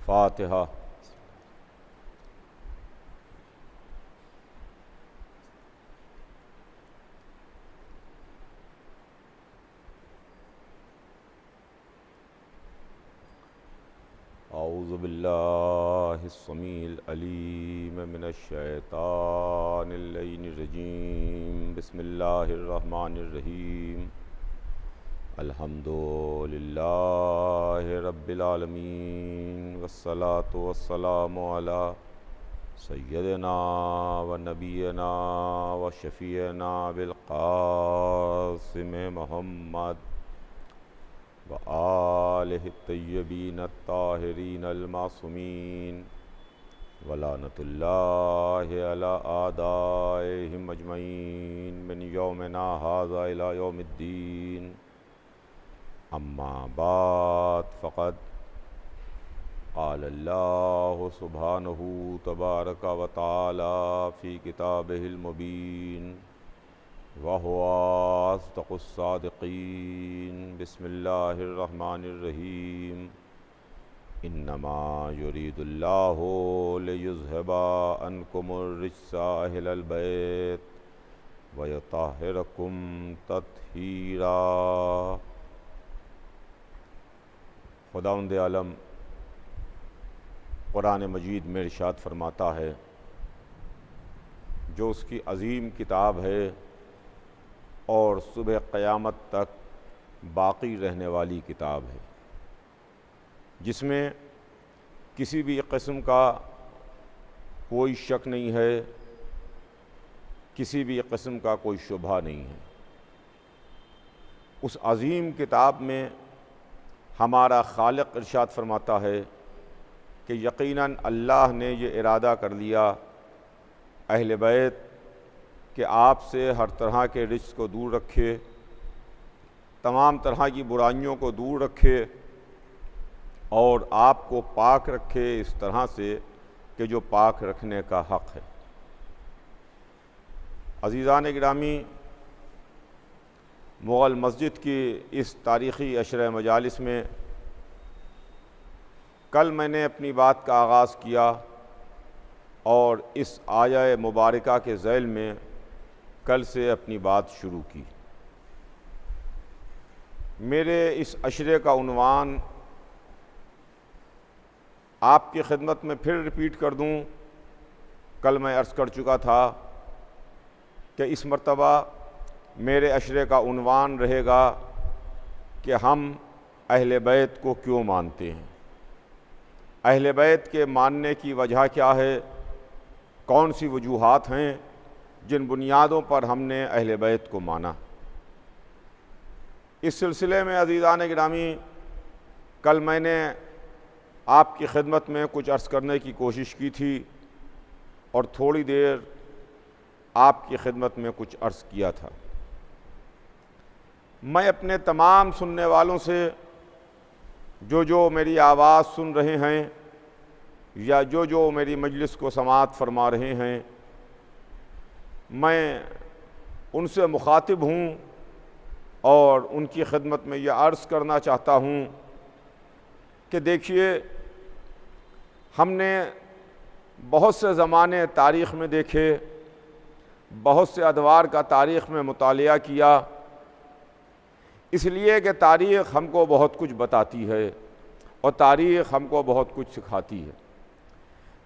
फातिहा। औज़ु बिल्लाहि स्समीइल अलीम मिनश शैतानिर रजीम। बिस्मिल्लाहिर रहमानिर रहीम। अल्हम्दुलिल्लाहि रब्बिल आलमीन वस्सलातु वस्सलामु अला सय्यदिना व नबीना व शफ़ीना बिल क़ासिम मुहम्मद व आलिहि तय्यबीन ताहिरीन अल मासूमीन व लानतुल्लाहि अला आदाइहिम अजमईन मिन यौमिना हाज़ा इला यौमिद्दीन। अम्मा बाद फ़क़द क़ाल अल्लाहु सुब्हानहु तबारक व तआला फ़ी किताबिहिल मुबीन व हुवा अस्दक़ुस सादिक़ीन। बिस्मिल्लाहिर रहमानिर रहीम। इन्नमा युरीदुल्लाहु लियुज़हिबा अन्कुमुर रिज्सा अहलल बैत व युतहिरकुम तत्हीरा। खुदावंद आलम कुरान मजीद में इरशाद फरमाता है, जो उसकी अज़ीम किताब है और सुबह क़यामत तक बाक़ी रहने वाली किताब है, जिसमें किसी भी किस्म का कोई शक नहीं है, किसी भी किस्म का कोई शुबहा नहीं है। उस अज़ीम किताब में हमारा खालिक इरशाद फरमाता है कि यकीनन अल्लाह ने ये इरादा कर लिया अहले बैत कि आपसे हर तरह के रिज्क़ को दूर रखे, तमाम तरह की बुराइयों को दूर रखे और आपको पाक रखे इस तरह से कि जो पाक रखने का हक़ है। अज़ीज़ान गिरामी, मुग़ल मस्जिद की इस तारीख़ी अशर मजालिस में कल मैंने अपनी बात का आगाज़ किया और इस आया मुबारका के ज़ैल में कल से अपनी बात शुरू की। मेरे इस अशरे का उन्वान आपकी खिदमत में फिर रिपीट कर दूं। कल मैं अर्ज़ कर चुका था कि इस मर्तबा मेरे अशरे का उन्वान रहेगा कि हम अहले बैत को क्यों मानते हैं, अहले बैत के मानने की वजह क्या है, कौन सी वजूहात हैं जिन बुनियादों पर हमने अहले बैत को माना। इस सिलसिले में अज़ीज़ान गिरामी, कल मैंने आपकी खिदमत में कुछ अर्ज़ करने की कोशिश की थी और थोड़ी देर आपकी खिदमत में कुछ अर्ज़ किया था। मैं अपने तमाम सुनने वालों से जो मेरी आवाज़ सुन रहे हैं या जो मेरी मजलिस को समाअत फरमा रहे हैं, मैं उनसे मुखातिब हूँ और उनकी खिदमत में यह अर्ज़ करना चाहता हूँ कि देखिए, हमने बहुत से ज़माने तारीख़ में देखे, बहुत से अदवार का तारीख़ में मुतालिया किया, इसलिए कि तारीख़ हमको बहुत कुछ बताती है और तारीख़ हमको बहुत कुछ सिखाती है।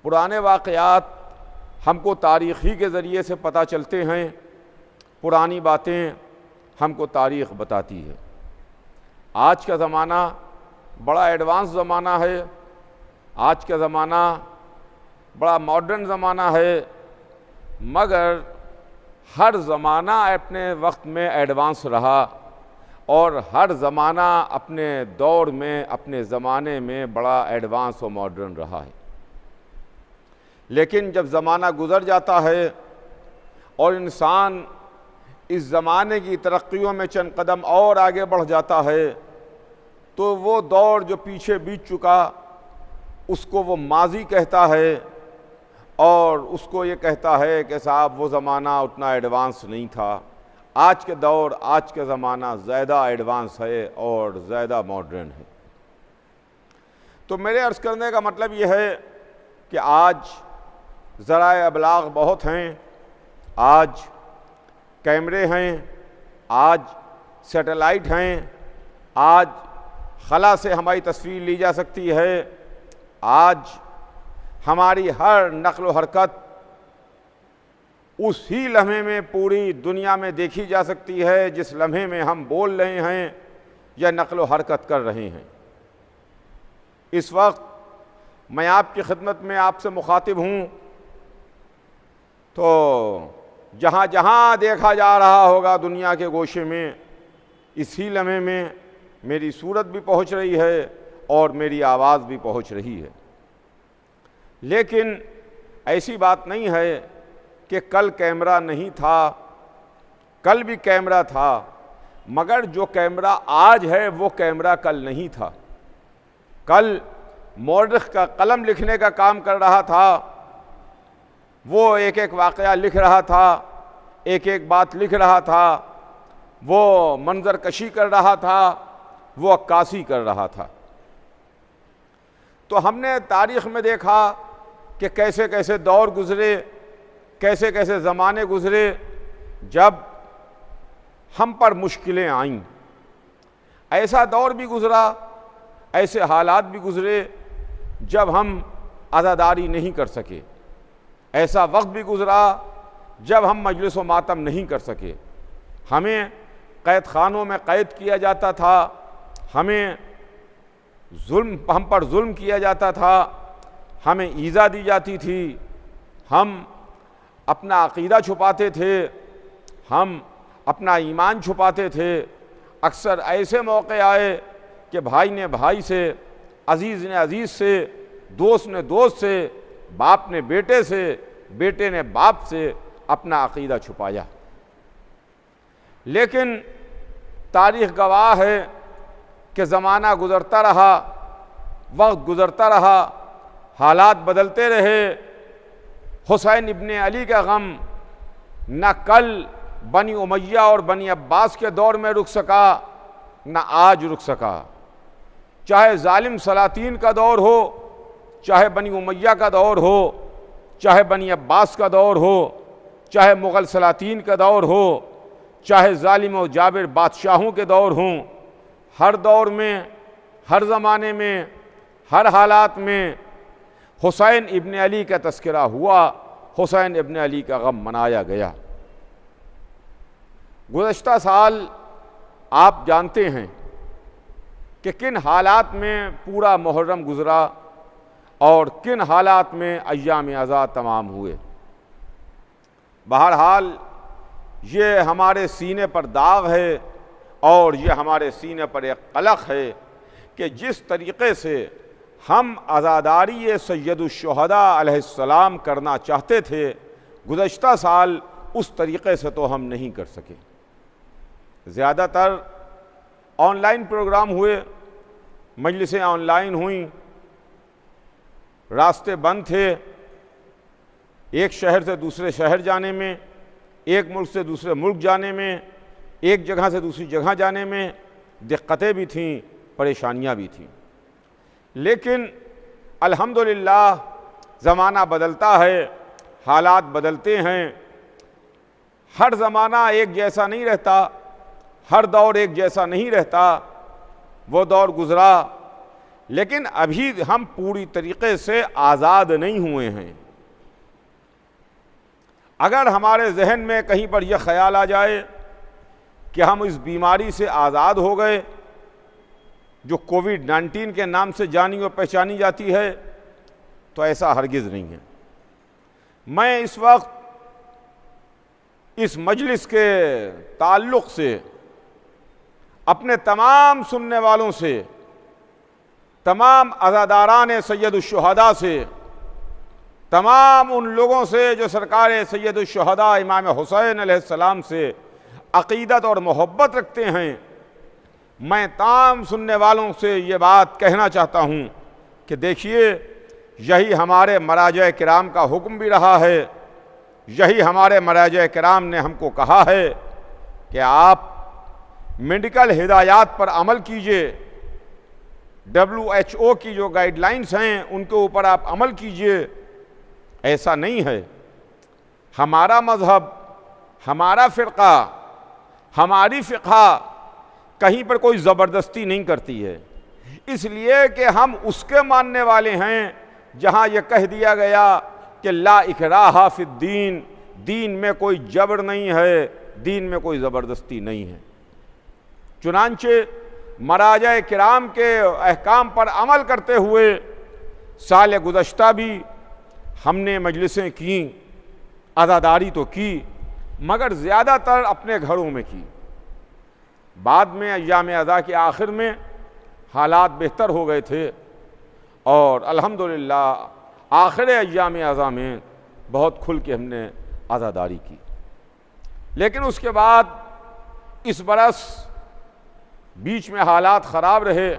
पुराने वाक़यात हमको तारीख़ ही के ज़रिए से पता चलते हैं, पुरानी बातें हमको तारीख़ बताती है। आज का ज़माना बड़ा एडवांस ज़माना है, आज का ज़माना बड़ा मॉडर्न ज़माना है, मगर हर ज़माना अपने वक्त में एडवांस रहा और हर ज़माना अपने दौर में, अपने ज़माने में बड़ा एडवांस और मॉडर्न रहा है। लेकिन जब ज़माना गुज़र जाता है और इंसान इस ज़माने की तरक्कियों में चंद कदम और आगे बढ़ जाता है, तो वो दौर जो पीछे बीत चुका उसको वो माजी कहता है और उसको ये कहता है कि साहब वो ज़माना उतना एडवांस नहीं था। आज के दौर, आज का ज़माना ज़्यादा एडवांस है और ज़्यादा मॉडर्न है। तो मेरे अर्ज़ करने का मतलब ये है कि आज ज़राए अबलाग बहुत हैं, आज कैमरे हैं, आज सैटेलाइट हैं, आज खला से हमारी तस्वीर ली जा सकती है, आज हमारी हर नक़्ल व हरकत उसी लम्हे में पूरी दुनिया में देखी जा सकती है जिस लम्हे में हम बोल रहे हैं या नक़्ल व हरकत कर रहे हैं। इस वक्त मैं आपकी खिदमत में आपसे मुखातिब हूँ, तो जहाँ जहाँ देखा जा रहा होगा दुनिया के गोशे में, इसी लम्हे में मेरी सूरत भी पहुँच रही है और मेरी आवाज़ भी पहुँच रही है। लेकिन ऐसी बात नहीं है कि कल कैमरा नहीं था, कल भी कैमरा था, मगर जो कैमरा आज है वो कैमरा कल नहीं था। कल मौरख़ का कलम लिखने का काम कर रहा था, वो एक एक वाक़या लिख रहा था, एक एक बात लिख रहा था, वो मंजर कशी कर रहा था, वो अक्कासी कर रहा था। तो हमने तारीख़ में देखा कि कैसे कैसे दौर गुज़रे, कैसे कैसे ज़माने गुज़रे जब हम पर मुश्किलें आईं। ऐसा दौर भी गुज़रा, ऐसे हालात भी गुज़रे जब हम अज़ादारी नहीं कर सके, ऐसा वक्त भी गुज़रा जब हम मजलिस व मातम नहीं कर सके। हमें कैद खानों में कैद किया जाता था, हमें हम पर जुल्म किया जाता था, हमें ईज़ा दी जाती थी, हम अपना अक़ीदा छुपाते थे, हम अपना ईमान छुपाते थे। अक्सर ऐसे मौक़े आए कि भाई ने भाई से, अज़ीज़ ने अज़ीज़ से, दोस्त ने दोस्त से, बाप ने बेटे से, बेटे ने बाप से अपना अक़ीदा छुपाया। लेकिन तारीख़ गवाह है कि ज़माना गुज़रता रहा, वक्त गुज़रता रहा, हालात बदलते रहे। हुसैन इब्ने अली का गम न कल बनी उमैया और बनी अब्बास के दौर में रुक सका, न आज रुक सका। चाहे जालिम सलातीन का दौर हो, चाहे बनी उमैया का दौर हो, चाहे बनी अब्बास का दौर हो, चाहे मुग़ल सलातीन का दौर हो, चाहे जालिम और जाबिर बादशाहों के दौर हों, हर दौर में, हर ज़माने में, हर हालात में हुसैन इब्ने अली का तज़किरा हुआ, हुसैन इब्ने अली का गम मनाया गया। गुज़श्ता साल आप जानते हैं कि किन हालात में पूरा मुहर्रम गुज़रा और किन हालात में अय्याम अज़ा तमाम हुए। बहरहाल ये हमारे सीने पर दाग है और ये हमारे सीने पर एक कलक है कि जिस तरीक़े से हम अज़ादारी सैयदुश्शुहदा अलैहिस्सलाम करना चाहते थे, गुज़श्ता साल उस तरीक़े से तो हम नहीं कर सके। ज़्यादातर ऑनलाइन प्रोग्राम हुए, मजलिसें ऑनलाइन हुईं, रास्ते बंद थे, एक शहर से दूसरे शहर जाने में, एक मुल्क से दूसरे मुल्क जाने में, एक जगह से दूसरी जगह जाने में दिक्कतें भी थीं, परेशानियां भी थीं। लेकिन अल्हम्दुलिल्लाह ज़माना बदलता है, हालात बदलते हैं, हर ज़माना एक जैसा नहीं रहता, हर दौर एक जैसा नहीं रहता। वो दौर गुज़रा, लेकिन अभी हम पूरी तरीक़े से आज़ाद नहीं हुए हैं। अगर हमारे जहन में कहीं पर यह ख्याल आ जाए कि हम इस बीमारी से आज़ाद हो गए जो कोविड-19 के नाम से जानी और पहचानी जाती है, तो ऐसा हरगिज़ नहीं है। मैं इस वक्त इस मजलिस के ताल्लुक़ से अपने तमाम सुनने वालों से, तमाम अज़ादारान सैयदुश्शुहदा से, तमाम उन लोगों से जो सरकार सैयदुश्शुहदा इमाम हुसैन अलैहिस्सलाम से अक़ीदत और मोहब्बत रखते हैं, मैं तमाम सुनने वालों से ये बात कहना चाहता हूँ कि देखिए, यही हमारे मराजा किराम का हुक्म भी रहा है, यही हमारे मराजा किराम ने हमको कहा है कि आप मेडिकल हिदायत पर अमल कीजिए, WHO की जो गाइडलाइंस हैं उनके ऊपर आप अमल कीजिए, ऐसा नहीं है। हमारा मज़हब, हमारा फ़िरक़ा, हमारी फ़िक़्हा कहीं पर कोई ज़बरदस्ती नहीं करती है, इसलिए कि हम उसके मानने वाले हैं जहाँ ये कह दिया गया कि ला इकराहा फिद्दीन, दीन में कोई जबर नहीं है, दीन में कोई ज़बरदस्ती नहीं है। चुनांचे मराजा किराम के अहकाम पर अमल करते हुए साल गुज़श्ता भी हमने मजलिसें की, अज़ादारी तो की, मगर ज़्यादातर अपने घरों में की। बाद में अय्याम अज़ा के आखिर में हालात बेहतर हो गए थे और अल्हम्दुलिल्लाह आखिर अय्याम अज़ा में बहुत खुल के हमने अज़ादारी की। लेकिन उसके बाद इस बरस बीच में हालात ख़राब रहे।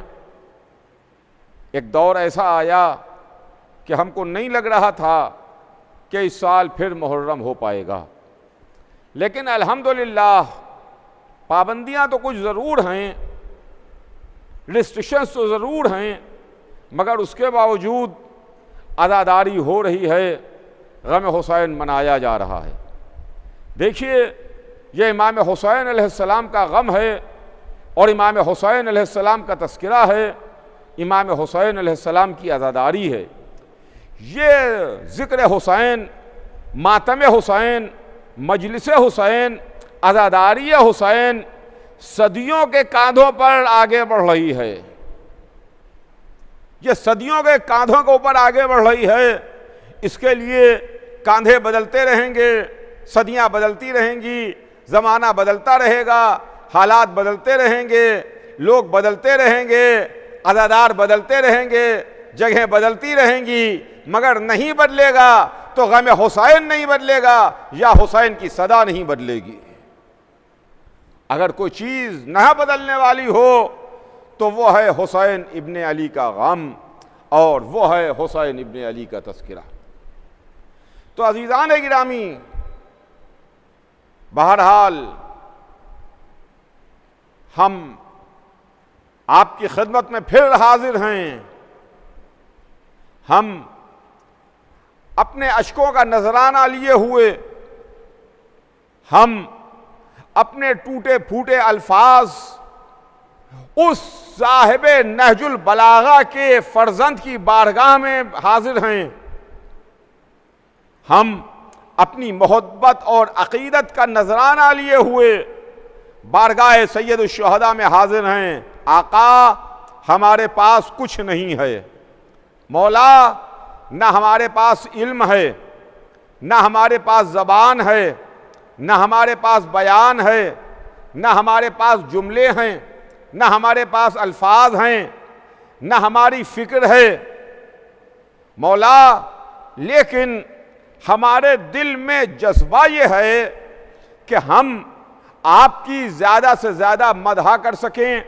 एक दौर ऐसा आया कि हमको नहीं लग रहा था कि इस साल फिर मुहर्रम हो पाएगा, लेकिन अल्हम्दुलिल्लाह पाबंदियां तो कुछ ज़रूर हैं, रिस्ट्रिक्शंस तो ज़रूर हैं, मगर उसके बावजूद अज़ादारी हो रही है, गम हुसैन मनाया जा रहा है। देखिए, ये इमाम हुसैन अलैहिस्सलाम का गम है और इमाम हुसैन अलैहिस्सलाम का तज़किरा है, इमाम हुसैन अलैहिस्सलाम की अज़ादारी है। ये ज़िक्र हुसैन, मातम हुसैन, मजलिस हुसैन, अज़ादारी हुसैन सदियों के कांधों पर आगे बढ़ रही है। ये सदियों के कांधों के ऊपर आगे बढ़ रही है। इसके लिए कांधे बदलते रहेंगे, सदियां बदलती रहेंगी, ज़माना बदलता रहेगा, हालात बदलते रहेंगे, लोग बदलते रहेंगे, अज़ादार बदलते रहेंगे, जगहें बदलती रहेंगी, मगर नहीं बदलेगा तो गम हुसैन नहीं बदलेगा या हुसैन की सदा नहीं बदलेगी। अगर कोई चीज़ न बदलने वाली हो तो वो है हुसैन इब्ने अली का गम और वो है हुसैन इब्ने अली का तज़किरा। तो अज़ीज़ान गिरामी, बहरहाल हम आपकी खिदमत में फिर हाजिर हैं। हम अपने अश्कों का नजराना लिए हुए, हम अपने टूटे फूटे अल्फाज उस साहिब नहजुल बलागा के फर्जंद की बारगाह में हाजिर हैं। हम अपनी मोहब्बत और अकीदत का नजराना लिए हुए बारगाह सैयद शुहदा में हाजिर हैं। आका, हमारे पास कुछ नहीं है, मौला, न हमारे पास इल्म है, न हमारे पास ज़बान है, न हमारे पास बयान है, न हमारे पास जुमले हैं, न हमारे पास अल्फाज हैं, न हमारी फ़िक्र है मौला, लेकिन हमारे दिल में जज्बा ये है कि हम आपकी ज़्यादा से ज़्यादा मदहा कर सकें,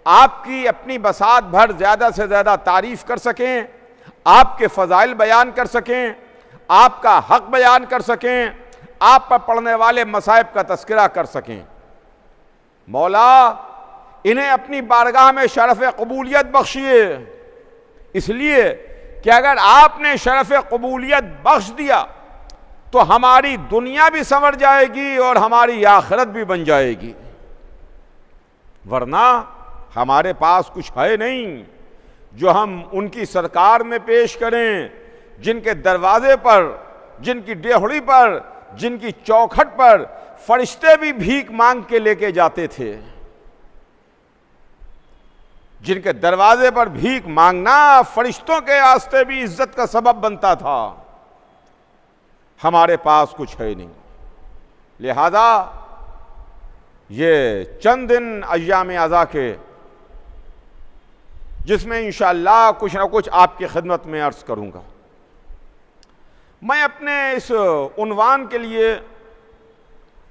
आपकी अपनी बसात भर ज़्यादा से ज़्यादा तारीफ़ कर सकें, आपके फ़ज़ाइल बयान कर सकें, आपका हक़ बयान कर सकें, आप पर पड़ने वाले मसाइब का तज़किरा कर सकें। मौला, इन्हें अपनी बारगाह में शरफ़ क़बूलियत बख्शिए, इसलिए कि अगर आपने शरफ़ क़बूलियत बख्श दिया तो हमारी दुनिया भी संवर जाएगी और हमारी आखिरत भी बन जाएगी, वरना हमारे पास कुछ है नहीं जो हम उनकी सरकार में पेश करें, जिनके दरवाजे पर, जिनकी डेहड़ी पर, जिनकी चौखट पर फरिश्ते भी भीख मांग के लेके जाते थे। जिनके दरवाजे पर भीख मांगना फरिश्तों के वास्ते भी इज्जत का सबब बनता था, हमारे पास कुछ है नहीं। लिहाजा ये चंद दिन अय्याम अज़ा के, जिसमें इंशाअल्लाह कुछ ना कुछ आपकी खिदमत में अर्ज़ करूँगा। मैं अपने इस उन्वान के लिए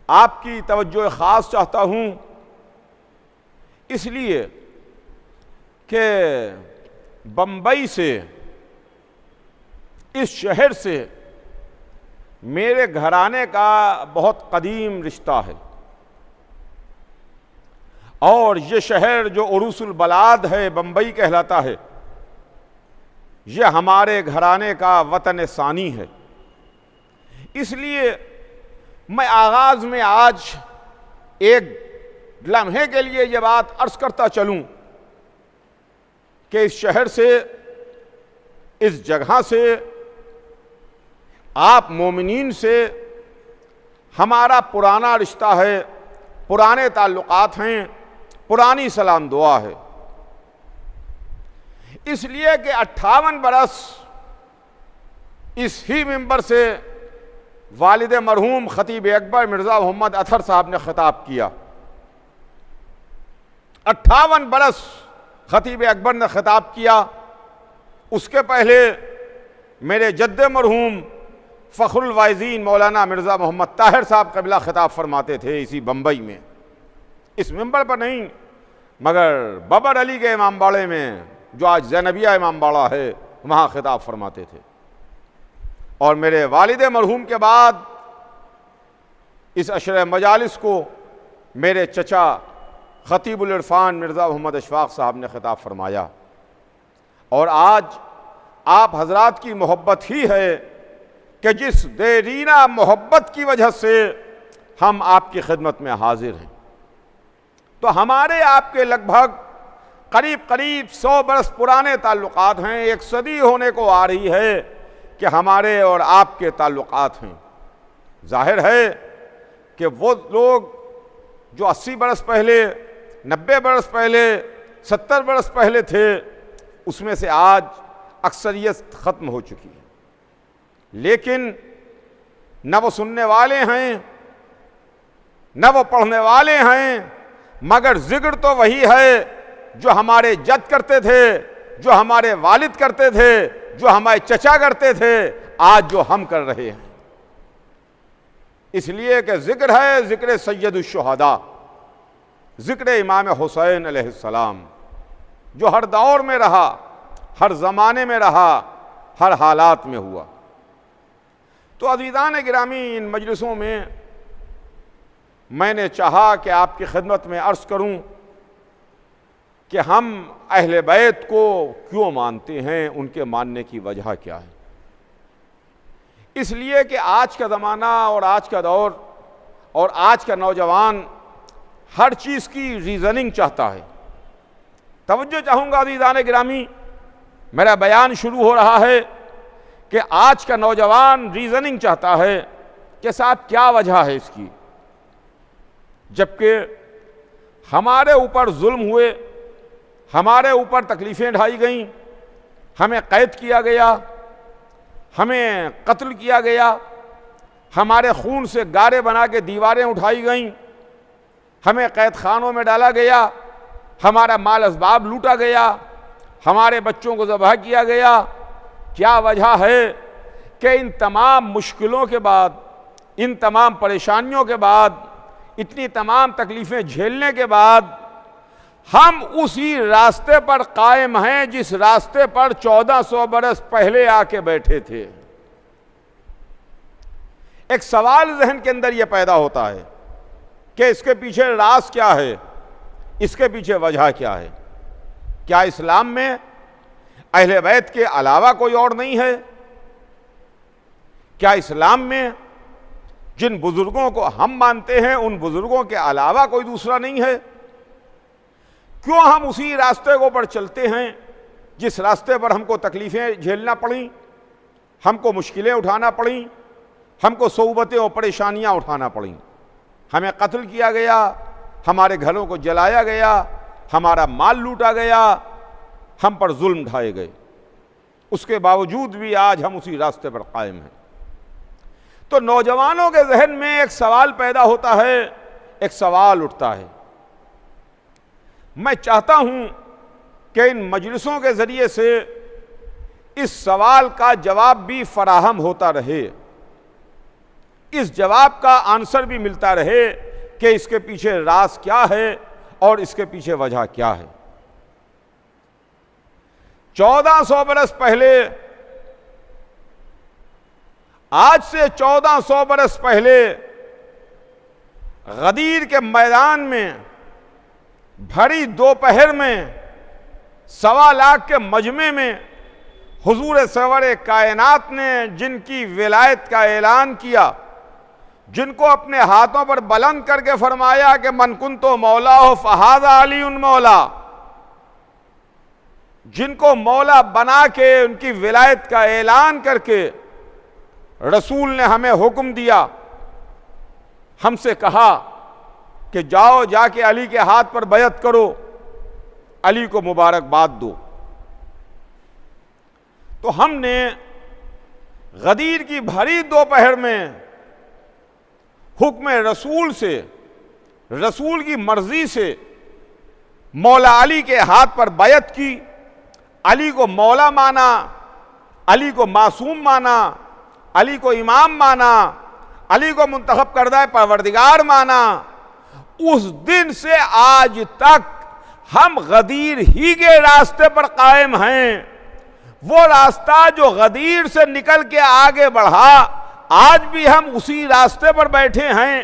आपकी तवज्जो ख़ास चाहता हूँ, इसलिए कि बम्बई से, इस शहर से मेरे घराने का बहुत कदीम रिश्ता है और ये शहर जो उरूसुल बलाद है, बम्बई कहलाता है, ये हमारे घराने का वतन सानी है। इसलिए मैं आगाज में आज एक लम्हे के लिए ये बात अर्ज करता चलूं कि इस शहर से, इस जगह से, आप मोमिनीन से हमारा पुराना रिश्ता है, पुराने ताल्लुकात हैं, पुरानी सलाम दुआ है। इसलिए कि 58 बरस इस ही मिंबर से वालिद मरहूम खतीब अकबर मिर्ज़ा मोहम्मद अतहर साहब ने खिताब किया। 58 बरस खतीब अकबर ने खिताब किया। उसके पहले मेरे जद्द मरहूम फ़ख्रुल वाइज़ीन मौलाना मिर्ज़ा मोहम्मद ताहिर साहब क़िबला खिताब फरमाते थे इसी बम्बई में, इस मिंबर पर नहीं मगर बबर अली के इमाम बाड़े में, जो आज ज़ैनबिया इमाम बाड़ा है, वहाँ खिताब फरमाते थे। और मेरे वालिद मरहूम के बाद इस अशर मजालिस को मेरे चचा खतीबुल इरफान मिर्ज़ा मोहम्मद अशफाक साहब ने खिताब फरमाया। और आज आप हजरात की मोहब्बत ही है कि जिस देरीना मोहब्बत की वजह से हम आपकी खिदमत में हाजिर हैं। तो हमारे आपके लगभग करीब करीब 100 बरस पुराने ताल्लुकात हैं। एक सदी होने को आ रही है कि हमारे और आपके ताल्लुकात हैं। जाहिर है कि वो लोग जो 80 बरस पहले, 90 बरस पहले, 70 बरस पहले थे, उसमें से आज अक्सरियत ख़त्म हो चुकी है। लेकिन न वो सुनने वाले हैं, न वो पढ़ने वाले हैं, मगर जिक्र तो वही है जो हमारे जद करते थे, जो हमारे वालिद करते थे, जो हमारे चचा करते थे, आज जो हम कर रहे हैं। इसलिए कि जिक्र है जिक्र सैयदुश्शुहदा, जिक्र इमाम हुसैन अलैहिस्सलाम, जो हर दौर में रहा, हर ज़माने में रहा, हर हालात में हुआ। तो अज़ीज़ान गिरामी, इन मजलिसों में मैंने चाहा कि आपकी खिदमत में अर्ज़ करूं कि हम अहले बैत को क्यों मानते हैं, उनके मानने की वजह क्या है। इसलिए कि आज का ज़माना और आज का दौर और आज का नौजवान हर चीज़ की रीज़निंग चाहता है। तवज्जो चाहूँगा अज़ीज़ान गिरामी, मेरा बयान शुरू हो रहा है कि आज का नौजवान रीज़निंग चाहता है कि साहब क्या वजह है इसकी, जबकि हमारे ऊपर जुल्म हुए, हमारे ऊपर तकलीफ़ें ढाई गईं, हमें कैद किया गया, हमें कत्ल किया गया, हमारे खून से गारे बना के दीवारें उठाई गईं, हमें कैद खानों में डाला गया, हमारा माल असबाब लूटा गया, हमारे बच्चों को ज़बह किया गया। क्या वजह है कि इन तमाम मुश्किलों के बाद, इन तमाम परेशानियों के बाद, इतनी तमाम तकलीफ़ें झेलने के बाद हम उसी रास्ते पर कायम हैं जिस रास्ते पर 1400 बरस पहले आके बैठे थे। एक सवाल जहन के अंदर यह पैदा होता है कि इसके पीछे राज क्या है, इसके पीछे वजह क्या है। क्या इस्लाम में अहले बैत के अलावा कोई और नहीं है? क्या इस्लाम में जिन बुजुर्गों को हम मानते हैं उन बुजुर्गों के अलावा कोई दूसरा नहीं है? क्यों हम उसी रास्ते को पर चलते हैं जिस रास्ते पर हमको तकलीफ़ें झेलना पड़ी, हमको मुश्किलें उठाना पड़ी, हमको सोबतें और परेशानियां उठाना पड़ी, हमें कत्ल किया गया, हमारे घरों को जलाया गया, हमारा माल लूटा गया, हम पर जुल्म ढाए गए। उसके बावजूद भी आज हम उसी रास्ते पर कायम हैं। तो नौजवानों के जहन में एक सवाल पैदा होता है, एक सवाल उठता है। मैं चाहता हूं कि इन मजलिसों के ज़रिए से इस सवाल का जवाब भी फराहम होता रहे, इस जवाब का आंसर भी मिलता रहे कि इसके पीछे राज क्या है और इसके पीछे वजह क्या है। 1400 बरस पहले, आज से 1400 बरस पहले गदीर के मैदान में भरी दोपहर में 1.25 लाख के मजमे में हुजूर सरवर कायनात ने जिनकी विलायत का ऐलान किया, जिनको अपने हाथों पर बुलंद करके फरमाया कि मन कुंतो मौला हो फहादा अली उन मौला, जिनको मौला बना के उनकी विलायत का ऐलान करके रसूल ने हमें हुक्म दिया, हमसे कहा कि जाओ जाके अली के हाथ पर बैत करो, अली को मुबारकबाद दो। तो हमने गदीर की भरी दोपहर में हुक्म रसूल से, रसूल की मर्जी से मौला अली के हाथ पर बैत की, अली को मौला माना, अली को मासूम माना, अली को इमाम माना, अली को मुंतखब करदा परवरदिगार माना। उस दिन से आज तक हम गदीर ही के रास्ते पर कायम हैं। वो रास्ता जो गदीर से निकल के आगे बढ़ा, आज भी हम उसी रास्ते पर बैठे हैं,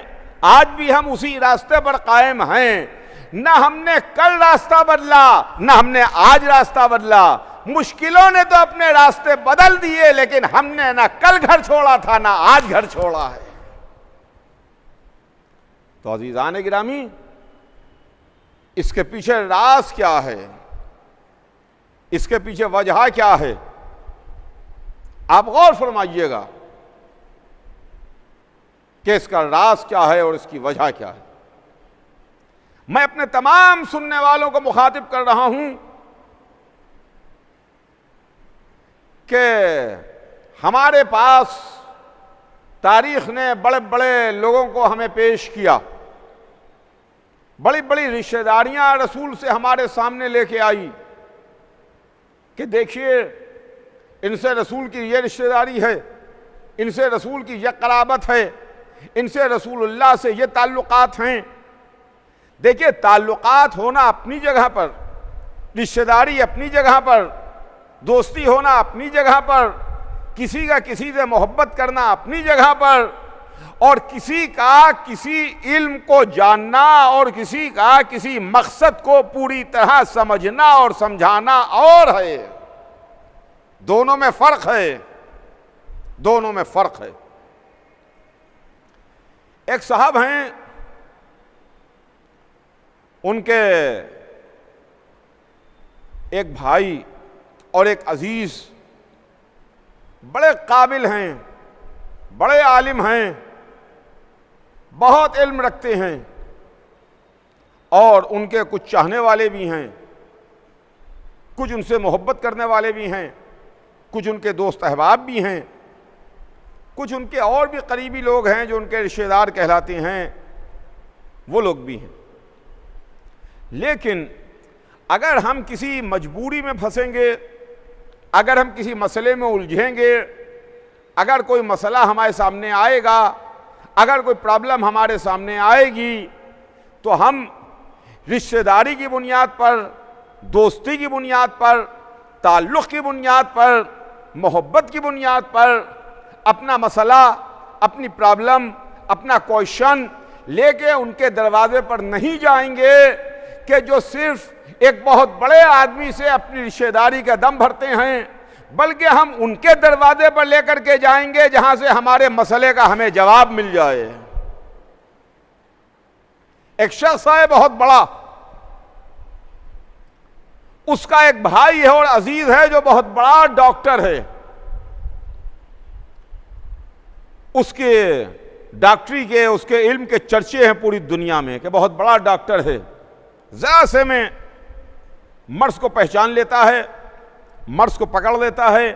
आज भी हम उसी रास्ते पर कायम हैं। न हमने कल रास्ता बदला, न हमने आज रास्ता बदला। मुश्किलों ने तो अपने रास्ते बदल दिए, लेकिन हमने ना कल घर छोड़ा था ना आज घर छोड़ा है। तो अजीजान गिरामी, इसके पीछे राज क्या है, इसके पीछे वजह क्या है, आप गौर फरमाइएगा कि इसका राज क्या है और इसकी वजह क्या है। मैं अपने तमाम सुनने वालों को मुखातिब कर रहा हूं कि हमारे पास तारीख ने बड़े बड़े लोगों को हमें पेश किया, बड़ी बड़ी रिश्तेदारियां रसूल से हमारे सामने लेके आई कि देखिए इनसे रसूल की ये रिश्तेदारी है, इनसे रसूल की ये कराबत है, इनसे रसूलुल्लाह से ये ताल्लुकात हैं। देखिए, ताल्लुकात होना अपनी जगह पर, रिश्तेदारी अपनी जगह पर, दोस्ती होना अपनी जगह पर, किसी का किसी से मोहब्बत करना अपनी जगह पर, और किसी का किसी इल्म को जानना और किसी का किसी मकसद को पूरी तरह समझना और समझाना और है। दोनों में फर्क है, दोनों में फर्क है। एक साहब हैं, उनके एक भाई और एक अजीज बड़े काबिल हैं, बड़े आलिम हैं, बहुत इल्म रखते हैं, और उनके कुछ चाहने वाले भी हैं, कुछ उनसे मोहब्बत करने वाले भी हैं, कुछ उनके दोस्त अहबाब भी हैं, कुछ उनके और भी करीबी लोग हैं जो उनके रिश्तेदार कहलाते हैं, वो लोग भी हैं। लेकिन अगर हम किसी मजबूरी में फंसेंगे, अगर हम किसी मसले में उलझेंगे, अगर कोई मसला हमारे सामने आएगा, अगर कोई प्रॉब्लम हमारे सामने आएगी, तो हम रिश्तेदारी की बुनियाद पर, दोस्ती की बुनियाद पर, ताल्लुक़ की बुनियाद पर, मोहब्बत की बुनियाद पर अपना मसला, अपनी प्रॉब्लम, अपना क्वेश्चन लेके उनके दरवाजे पर नहीं जाएंगे कि जो सिर्फ एक बहुत बड़े आदमी से अपनी रिश्तेदारी का दम भरते हैं, बल्कि हम उनके दरवाजे पर लेकर के जाएंगे जहां से हमारे मसले का हमें जवाब मिल जाए। एक शख्स है बहुत बड़ा, उसका एक भाई है और अजीज है जो बहुत बड़ा डॉक्टर है। उसके डॉक्टरी के, उसके इल्म के चर्चे हैं पूरी दुनिया में कि बहुत बड़ा डॉक्टर है। जरा से में मर्ज को पहचान लेता है, मर्ज को पकड़ लेता है,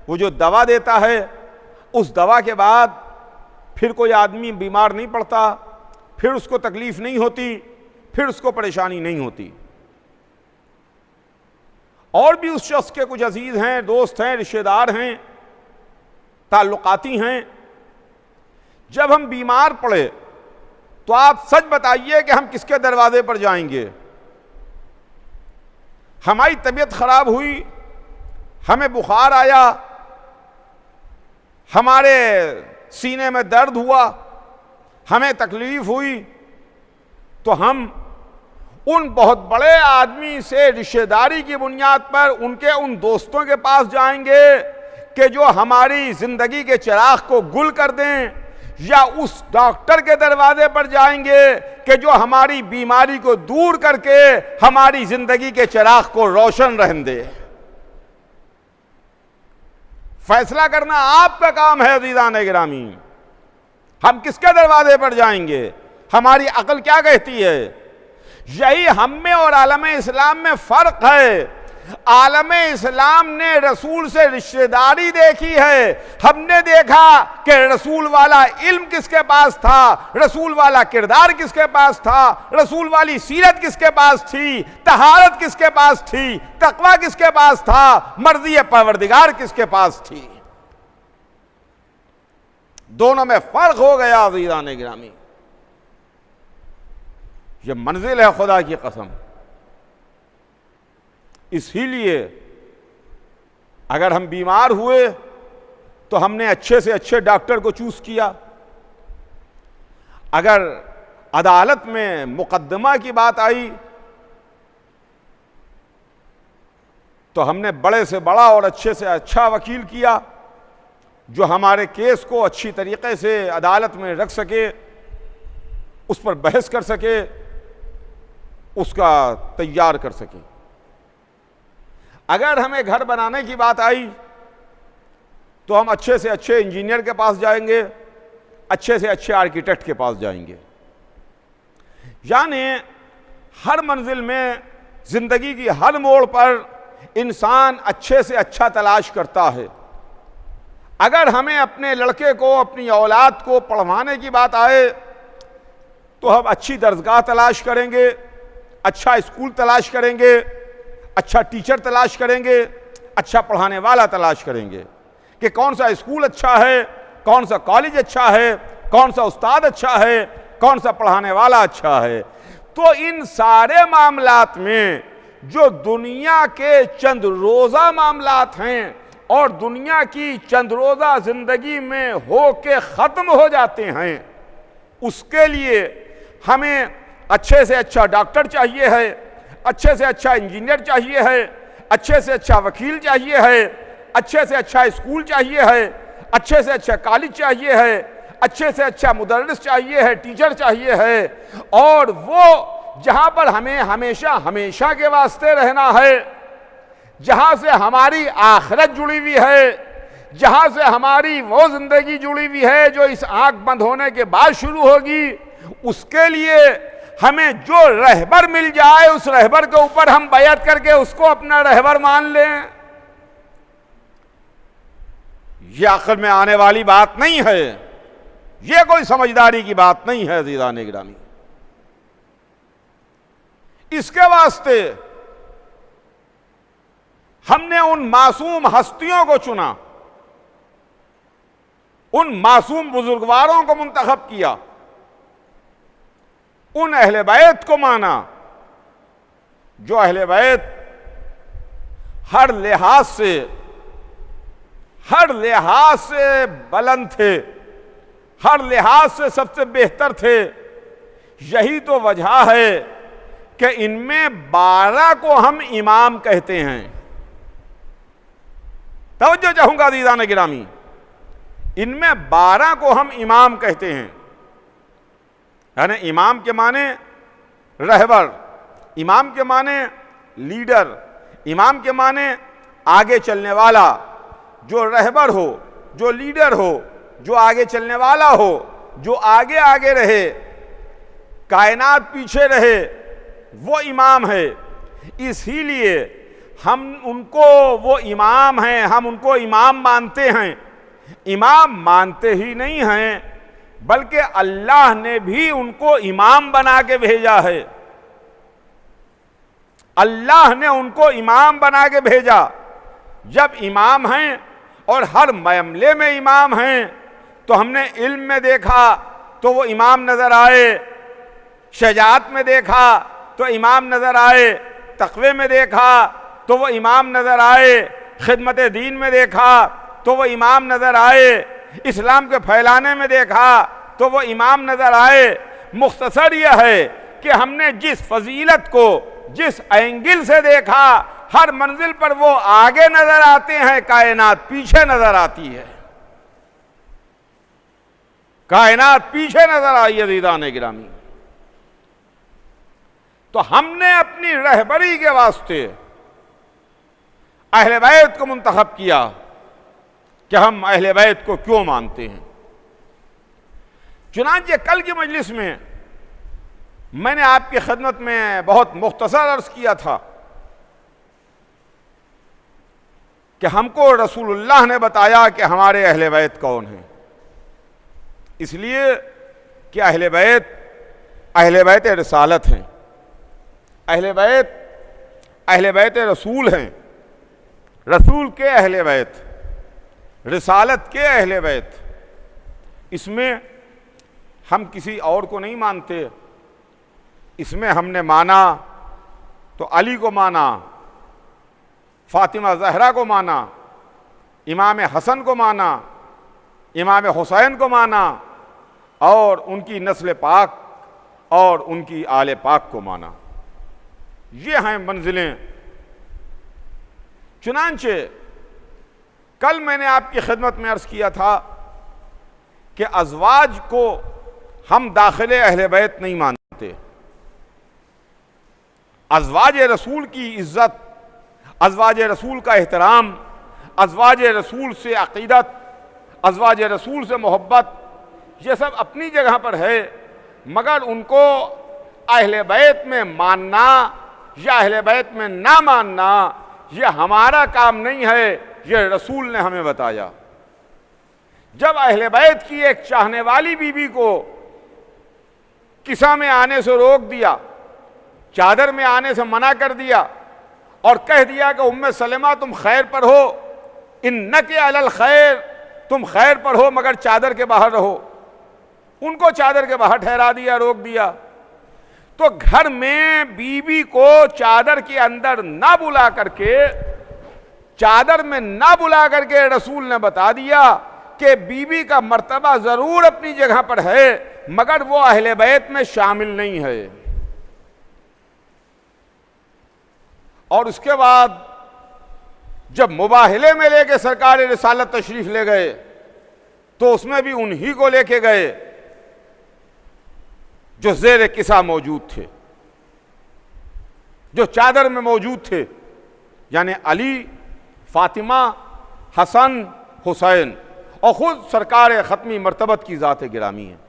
वो जो दवा देता है, उस दवा के बाद फिर कोई आदमी बीमार नहीं पड़ता, फिर उसको तकलीफ नहीं होती, फिर उसको परेशानी नहीं होती। और भी उस शख्स के कुछ अजीज हैं, दोस्त हैं, रिश्तेदार हैं, ताल्लुकाती हैं। जब हम बीमार पड़े तो आप सच बताइए कि हम किसके दरवाजे पर जाएंगे? हमारी तबीयत खराब हुई, हमें बुखार आया, हमारे सीने में दर्द हुआ, हमें तकलीफ हुई, तो हम उन बहुत बड़े आदमी से रिश्तेदारी की बुनियाद पर उनके उन दोस्तों के पास जाएंगे कि जो हमारी जिंदगी के चिराग को गुल कर दें, या उस डॉक्टर के दरवाजे पर जाएंगे कि जो हमारी बीमारी को दूर करके हमारी जिंदगी के चिराग को रोशन रहने दे। फैसला करना आपका काम है अज़ीज़ान गिरामी। हम किसके दरवाजे पर जाएंगे, हमारी अक्ल क्या कहती है। यही हम में और आलम इस्लाम में फर्क है। आलम इस्लाम ने रसूल से रिश्तेदारी देखी है। हमने देखा कि रसूल वाला इल्म किसके पास था, रसूल वाला किरदार किसके पास था, रसूल वाली सीरत किसके पास थी, तहारत किसके पास थी, तकवा किसके पास था, मर्ज़ी परवरदिगार किसके पास थी। दोनों में फर्क हो गया अज़ीज़ान गिरामी। ये मंजिल है खुदा की कसम। इसीलिए अगर हम बीमार हुए तो हमने अच्छे से अच्छे डॉक्टर को चूज किया। अगर अदालत में मुकदमा की बात आई तो हमने बड़े से बड़ा और अच्छे से अच्छा वकील किया जो हमारे केस को अच्छी तरीके से अदालत में रख सके, उस पर बहस कर सके, उसका तैयार कर सके। अगर हमें घर बनाने की बात आई तो हम अच्छे से अच्छे इंजीनियर के पास जाएंगे, अच्छे से अच्छे आर्किटेक्ट के पास जाएंगे। यानी हर मंजिल में, जिंदगी की हर मोड़ पर इंसान अच्छे से अच्छा तलाश करता है। अगर हमें अपने लड़के को, अपनी औलाद को पढ़वाने की बात आए तो हम अच्छी दर्जगाह तलाश करेंगे, अच्छा स्कूल तलाश करेंगे, अच्छा टीचर तलाश करेंगे, अच्छा पढ़ाने वाला तलाश करेंगे कि कौन सा स्कूल अच्छा है, कौन सा कॉलेज अच्छा है, कौन सा उस्ताद अच्छा है, कौन सा पढ़ाने वाला अच्छा है। तो इन सारे मामलात में जो दुनिया के चंद रोज़ा मामलात हैं और दुनिया की चंद रोज़ा ज़िंदगी में हो के ख़त्म हो जाते हैं, उसके लिए हमें अच्छे से अच्छा डॉक्टर चाहिए है, अच्छे से अच्छा इंजीनियर चाहिए है, अच्छे से अच्छा वकील चाहिए है, अच्छे से अच्छा स्कूल चाहिए है, अच्छे से अच्छा कॉलेज चाहिए है, अच्छे से अच्छा मुदर्रिस चाहिए है, टीचर चाहिए है। और वो जहाँ पर हमें हमेशा हमेशा के वास्ते रहना है, जहाँ से हमारी आखिरत जुड़ी हुई है, जहाँ से हमारी वो जिंदगी जुड़ी हुई है जो इस आँख बंद होने के बाद शुरू होगी, उसके लिए हमें जो रहबर मिल जाए उस रहबर के ऊपर हम बैअत करके उसको अपना रहबर मान लें। यह अक्ल में आने वाली बात नहीं है, यह कोई समझदारी की बात नहीं है अज़ीज़ान गिरामी। इसके वास्ते हमने उन मासूम हस्तियों को चुना, उन मासूम बुजुर्गवारों को मुंतखब किया, उन अहले बैत को माना जो अहले बैत हर लिहाज से बुलंद थे, हर लिहाज से सबसे बेहतर थे। यही तो वजह है कि इनमें 12 को हम इमाम कहते हैं। तवज्जो चाहूंगा अज़ीज़ान गिरामी, इनमें 12 को हम इमाम कहते हैं। यानी इमाम के माने रहबर, इमाम के माने लीडर, इमाम के माने आगे चलने वाला। जो रहबर हो, जो लीडर हो, जो आगे चलने वाला हो, जो आगे आगे रहे, कायनात पीछे रहे, वो इमाम है। इसीलिए हम उनको वो इमाम हैं, हम उनको इमाम मानते हैं। इमाम मानते ही नहीं हैं बल्कि अल्लाह ने भी उनको इमाम बना के भेजा है। अल्लाह ने उनको इमाम बना के भेजा। जब इमाम हैं और हर मामले में इमाम हैं तो हमने इल्म में देखा तो वो इमाम नजर आए, शजाअत में देखा तो इमाम नजर आए, तक़वे में देखा तो वो इमाम नजर आए, खिदमत दीन में देखा तो वो इमाम नजर आए, इस्लाम के फैलाने में देखा तो वो इमाम नजर आए। मुख्तसर यह है कि हमने जिस फजीलत को जिस एंगल से देखा, हर मंजिल पर वो आगे नजर आते हैं, कायनात पीछे नजर आती है, कायनात पीछे नजर आई अज़ीज़ान गिरामी। तो हमने अपनी रहबरी के वास्ते अहले बैत को मुंतखब किया कि हम अहले बैत को क्यों मानते हैं। चुनांचे कल की मजलिस में मैंने आपकी खिदमत में बहुत मुख्तसर अर्ज किया था कि हमको रसूलुल्लाह ने बताया कि हमारे अहले बैत कौन हैं, इसलिए कि अहले बैत रिसालत हैं, अहले बैत रसूल हैं, रसूल के अहले बैत, रिसालत के अहले बैत। इसमें हम किसी और को नहीं मानते, इसमें हमने माना तो अली को माना, फातिमा ज़हरा को माना, इमाम हसन को माना, इमाम हुसैन को माना और उनकी नस्ल पाक और उनकी आले पाक को माना। ये हैं मंजिलें। चुनांचे कल मैंने आपकी खिदमत में अर्ज़ किया था कि अज़वाज को हम दाखिले अहले बैत नहीं मानते। अज़वाज रसूल की इज़्ज़त, अज़वाज रसूल का एहतराम, अज़वाज रसूल से अक़ीदत, अज़वाज रसूल से मोहब्बत, ये सब अपनी जगह पर है, मगर उनको अहले बैत में मानना या अहले बैत में ना मानना ये हमारा काम नहीं है, ये रसूल ने हमें बताया। जब अहले बैत की एक चाहने वाली बीबी को किसा में आने से रोक दिया, चादर में आने से मना कर दिया और कह दिया कि उम्मे सलेमा तुम खैर पर हो, इन्नके अलल खैर, तुम खैर पर हो मगर चादर के बाहर रहो, उनको चादर के बाहर ठहरा दिया, रोक दिया। तो घर में बीबी को चादर के अंदर ना बुला करके, चादर में ना बुला करके रसूल ने बता दिया कि बीबी का मर्तबा जरूर अपनी जगह पर है मगर वो अहले बैत में शामिल नहीं है। और उसके बाद जब मुबाहिले में लेके सरकार रिसालत तशरीफ ले गए तो उसमें भी उन्हीं को लेके गए जो ज़ेर किसा मौजूद थे, जो चादर में मौजूद थे, यानी अली, फातिमा, हसन, हुसैन और खुद सरकार ख़त्मी मर्तबत की ज़ात गिरामी है।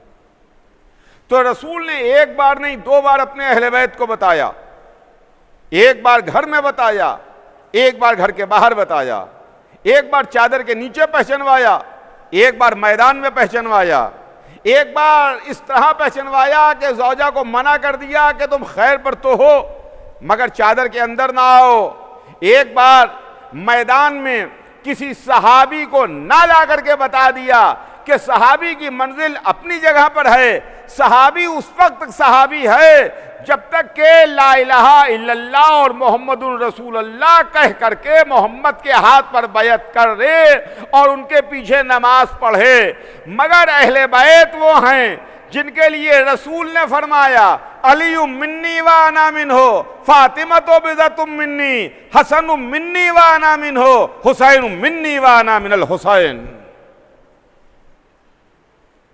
तो रसूल ने एक बार नहीं 2 बार अपने अहले बैत को बताया, एक बार घर में बताया, एक बार घर के बाहर बताया, एक बार चादर के नीचे पहचानवाया, एक बार मैदान में पहचानवाया, एक बार इस तरह पहचानवाया कि ज़ौजा को मना कर दिया कि तुम खैर पर तो हो मगर चादर के अंदर ना आओ, एक बार मैदान में किसी सहाबी को ना ला करके बता दिया कि सहाबी की मंजिल अपनी जगह पर है, सहाबी उस वक्त तक सहाबी है जब तक के ला इलाहा इल्लल्लाह और मोहम्मदुर रसूलुल्लाह कह करके मोहम्मद के हाथ पर बैत कर ले और उनके पीछे नमाज पढ़े। मगर अहले बैत वो हैं जिनके लिए रसूल ने फरमाया अली मिन्नी व अना मिन्हो, फातिमा तो बिज़तुम मिन्नी, हसन मिन्नी व अना मिन्हो, हुसैन मिन्नी व अना मिनल हुसैन।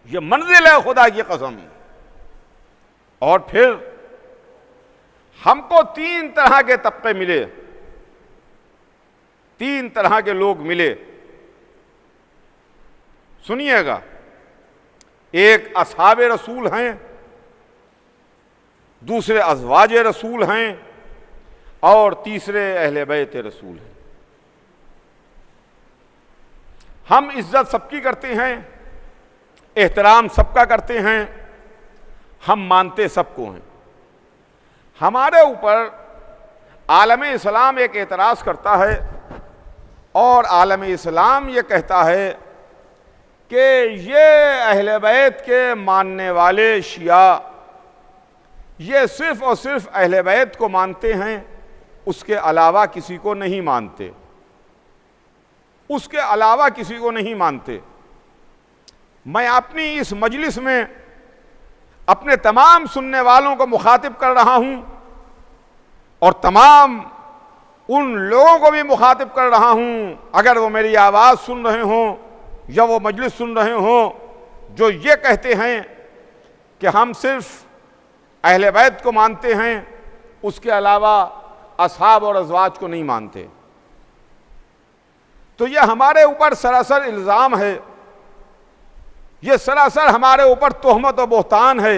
ये मंजिल है खुदा की कसम। और फिर हमको 3 तरह के तबके मिले, 3 तरह के लोग मिले, सुनिएगा। एक असहाब रसूल हैं, दूसरे अज़वाज रसूल हैं और तीसरे अहले बैत रसूल हैं। हम इज्जत सबकी करते हैं, एहतराम सबका करते हैं, हम मानते सबको हैं। हमारे ऊपर आलम इस्लाम एक एतराज़ करता है और आलम इस्लाम ये कहता है कि ये अहले बैत के मानने वाले शिया ये सिर्फ़ और सिर्फ अहले बैत को मानते हैं, उसके अलावा किसी को नहीं मानते, उसके अलावा किसी को नहीं मानते। मैं अपनी इस मजलिस में अपने तमाम सुनने वालों को मुखातिब कर रहा हूं और तमाम उन लोगों को भी मुखातिब कर रहा हूं, अगर वो मेरी आवाज़ सुन रहे हों या वो मजलिस सुन रहे हों, जो ये कहते हैं कि हम सिर्फ अहले बैत को मानते हैं, उसके अलावा असहाब और अज़वाज को नहीं मानते, तो ये हमारे ऊपर सरासर इल्ज़ाम है, ये सरासर हमारे ऊपर तोहमत और बोहतान है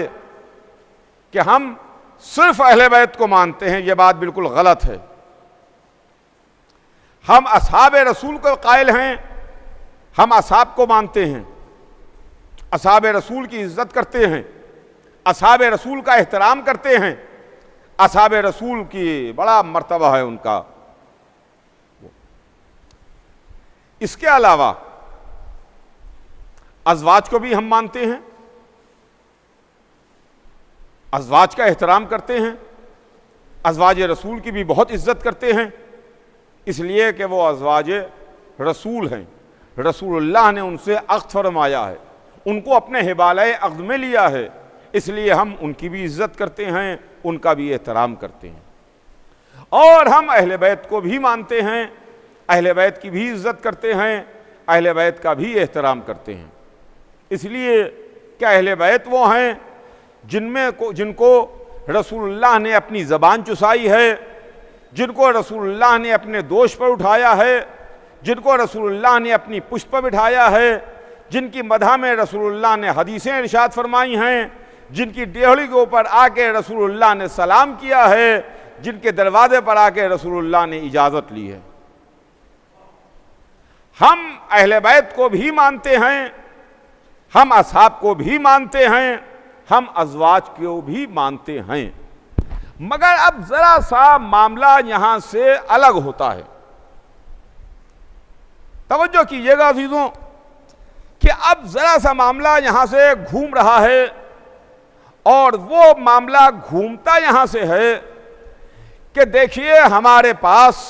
कि हम सिर्फ अहले बैत को मानते हैं। ये बात बिल्कुल गलत है। हम असहाब रसूल को कायल हैं, हम असहाब को मानते हैं, असहाब रसूल की इज्जत करते हैं, असहाब रसूल का एहतराम करते हैं, असहाब रसूल की बड़ा मर्तबा है उनका। इसके अलावा अज़वाज को भी हम मानते हैं, अज़वाज का एहतराम करते हैं, अज़वाज रसूल की भी बहुत इज्जत करते हैं, इसलिए कि वो अज़वाज रसूल हैं। रसूलुल्लाह ने उनसे अक़्द फरमाया है, उनको अपने हिबाले अक़्द में लिया है, इसलिए हम उनकी भी इज्जत करते हैं, उनका भी एहतराम करते हैं। और हम अहले बैत को भी मानते हैं, अहले बैत की भी इज्जत करते हैं, अहले बैत का भी एहतराम करते हैं। इसलिए कि अहले बैत वो हैं जिनको रसूलुल्लाह ने अपनी ज़बान चुसाई है, जिनको रसूलुल्लाह ने अपने दोष पर उठाया है, जिनको रसूलुल्लाह ने अपनी पुष्ट पर बिठाया है, जिनकी मदह में रसूलुल्लाह ने हदीसें इरशाद फरमाई हैं, जिनकी डेहड़ी के ऊपर आके रसूलुल्लाह ने सलाम किया है, जिनके दरवाजे पर आके रसूलुल्लाह ने इजाज़त ली है। हम अहले बैत को भी मानते हैं, हम असहाब को भी मानते हैं, हम अज़वाज को भी मानते हैं, मगर अब जरा सा मामला यहां से अलग होता है। तवज्जो कीजिएगा अज़ीज़ों कि अब जरा सा मामला यहां से घूम रहा है, और वो मामला घूमता यहां से है कि देखिए हमारे पास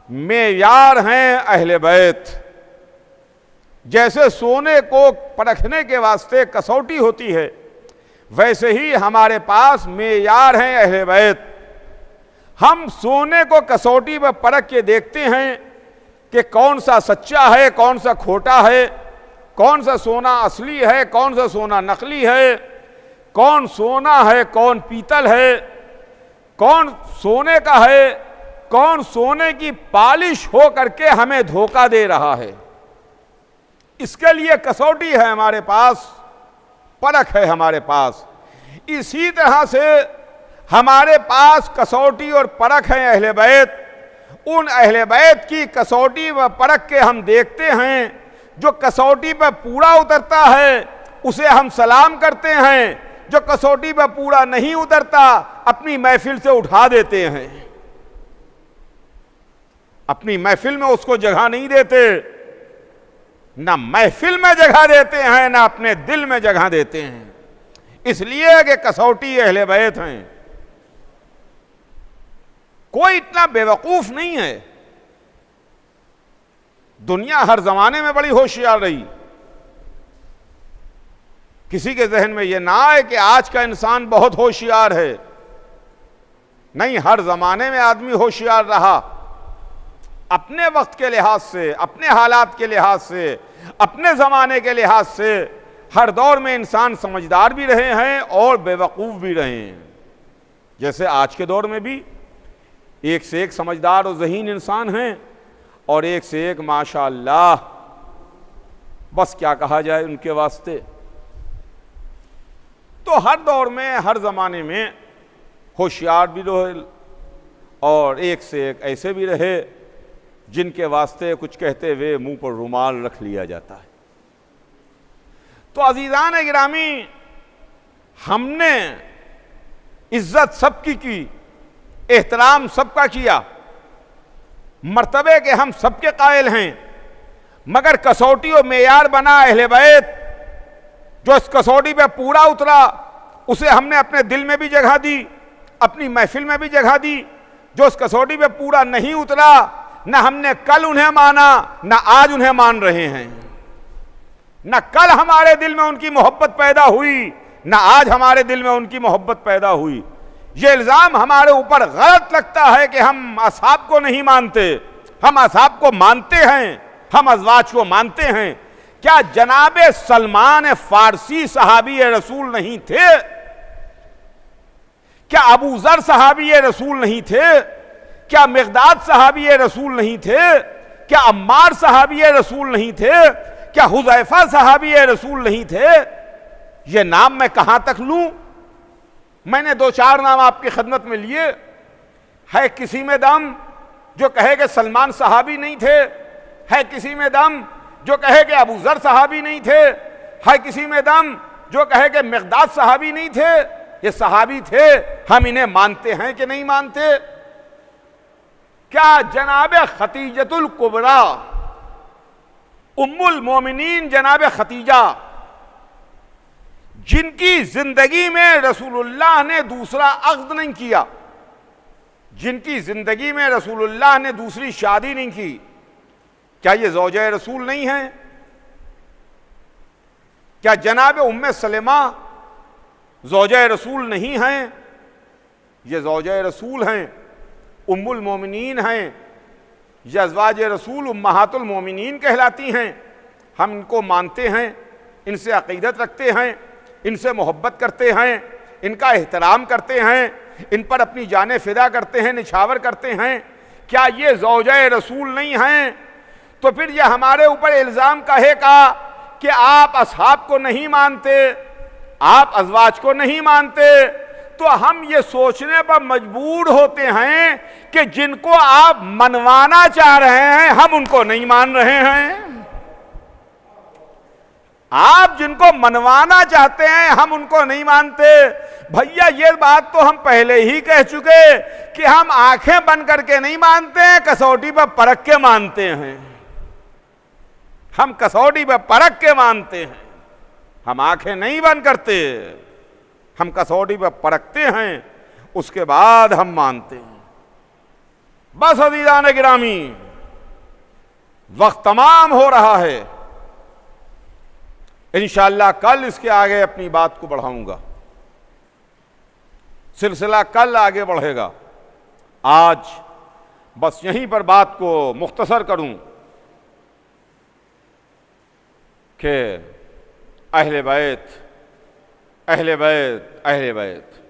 मेयार हैं अहले बैत। जैसे सोने को परखने के वास्ते कसौटी होती है, वैसे ही हमारे पास मेयार हैं अहले बैत। हम सोने को कसौटी पर परख के देखते हैं कि कौन सा सच्चा है, कौन सा खोटा है, कौन सा सोना असली है, कौन सा सोना नकली है, कौन सोना है, कौन पीतल है, कौन सोने का है, कौन सोने की पालिश हो करके हमें धोखा दे रहा है। इसके लिए कसौटी है हमारे पास, परख है हमारे पास। इसी तरह से हमारे पास कसौटी और परख है अहले बैत। उन अहले बैत की कसौटी व परख के हम देखते हैं, जो कसौटी पर पूरा उतरता है उसे हम सलाम करते हैं, जो कसौटी पर पूरा नहीं उतरता अपनी महफिल से उठा देते हैं, अपनी महफिल में उसको जगह नहीं देते। ना महफिल में जगह देते हैं, ना अपने दिल में जगह देते हैं, इसलिए कि कसौटी अहले बैत हैं। कोई इतना बेवकूफ नहीं है। दुनिया हर जमाने में बड़ी होशियार रही। किसी के जहन में यह ना आए कि आज का इंसान बहुत होशियार है। नहीं, हर जमाने में आदमी होशियार रहा, अपने वक्त के लिहाज से, अपने हालात के लिहाज से, अपने ज़माने के लिहाज से। हर दौर में इंसान समझदार भी रहे हैं और बेवकूफ़ भी रहे हैं। जैसे आज के दौर में भी एक से एक समझदार और ज़हीन इंसान हैं, और एक से एक माशाअल्लाह, बस क्या कहा जाए उनके वास्ते। तो हर दौर में, हर ज़माने में होशियार भी रहे और एक से एक ऐसे भी रहे जिनके वास्ते कुछ कहते हुए मुंह पर रुमाल रख लिया जाता है। तो अजीज़ान गिरामी, हमने इज्जत सबकी की, एहतराम सबका किया, मर्तबे के हम सबके कायल हैं, मगर कसौटी और मेयार बना अहले बैत। जो इस कसौटी पे पूरा उतरा उसे हमने अपने दिल में भी जगह दी, अपनी महफिल में भी जगह दी। जो इस कसौटी पे पूरा नहीं उतरा, न हमने कल उन्हें माना, न आज उन्हें मान रहे हैं। न कल हमारे दिल में उनकी मोहब्बत पैदा हुई, ना आज हमारे दिल में उनकी मोहब्बत पैदा हुई। ये इल्ज़ाम हमारे ऊपर गलत लगता है कि हम असहाब को नहीं मानते। हम असहाब को मानते हैं, हम अज़वाज को मानते हैं। क्या जनाब सलमान फारसी सहाबी रसूल नहीं थे? क्या अबू ज़र सहाबी रसूल नहीं थे? क्या मिक़दाद सहाबी रसूल नहीं थे? क्या अम्मार सहाबी रसूल नहीं थे? क्या हुज़ैफा सहाबी रसूल नहीं थे? ये नाम मैं कहां तक लूं? मैंने 2-4 नाम आपकी खिदमत में लिए। है किसी में दम जो कहे कि सलमान सहाबी नहीं थे, है किसी में दम जो कहे कि अबू ज़र सहाबी नहीं थे, है किसी में दम जो कहे कि मिक़दाद सहाबी नहीं थे। ये सहाबी थे, हम इन्हें मानते हैं कि नहीं मानते? क्या जनाब खतीजतुल कुबरा उम्मुल मोमिनीन जनाब खतीजा, जिनकी जिंदगी में रसूलुल्लाह ने दूसरा अक़्द नहीं किया, जिनकी जिंदगी में रसूलुल्लाह ने दूसरी शादी नहीं की, क्या ये ज़ौजा रसूल नहीं है? क्या जनाब उम्मे सलेमा ज़ौजा रसूल नहीं हैं? ये ज़ौजा रसूल हैं, उम्मुल मोमिनीन हैं। ये अज़वाज रसूल उम्महातुल मोमिनीन कहलाती हैं। हम इनको मानते हैं, इनसे अक़ीदत रखते हैं, इनसे मोहब्बत करते हैं, इनका एहतराम करते हैं, इन पर अपनी जानें फ़िदा करते हैं, निछावर करते हैं। क्या ये ज़ौजा रसूल नहीं हैं? तो फिर ये हमारे ऊपर इल्ज़ाम कहेगा कि आप असहाब को नहीं मानते, आप अज़वाज को नहीं मानते। तो हम ये सोचने पर मजबूर होते हैं कि जिनको आप मनवाना चाह रहे हैं हम उनको नहीं मान रहे हैं। आप जिनको मनवाना चाहते हैं हम उनको नहीं मानते। भैया ये बात तो हम पहले ही कह चुके कि हम आंखें बंद करके नहीं मानते हैं, कसौटी पर परख के मानते हैं। हम कसौटी पर परख के मानते हैं, हम आंखें नहीं बंद करते, हम कसौटी पर परखते हैं, उसके बाद हम मानते हैं। बस अज़ीज़ान गिरामी, वक्त तमाम हो रहा है। इंशाअल्लाह कल इसके आगे अपनी बात को बढ़ाऊंगा, सिलसिला कल आगे बढ़ेगा। आज बस यहीं पर बात को मुख्तसर करूं कि अहले बैत, अहले बैत, अहले बैत,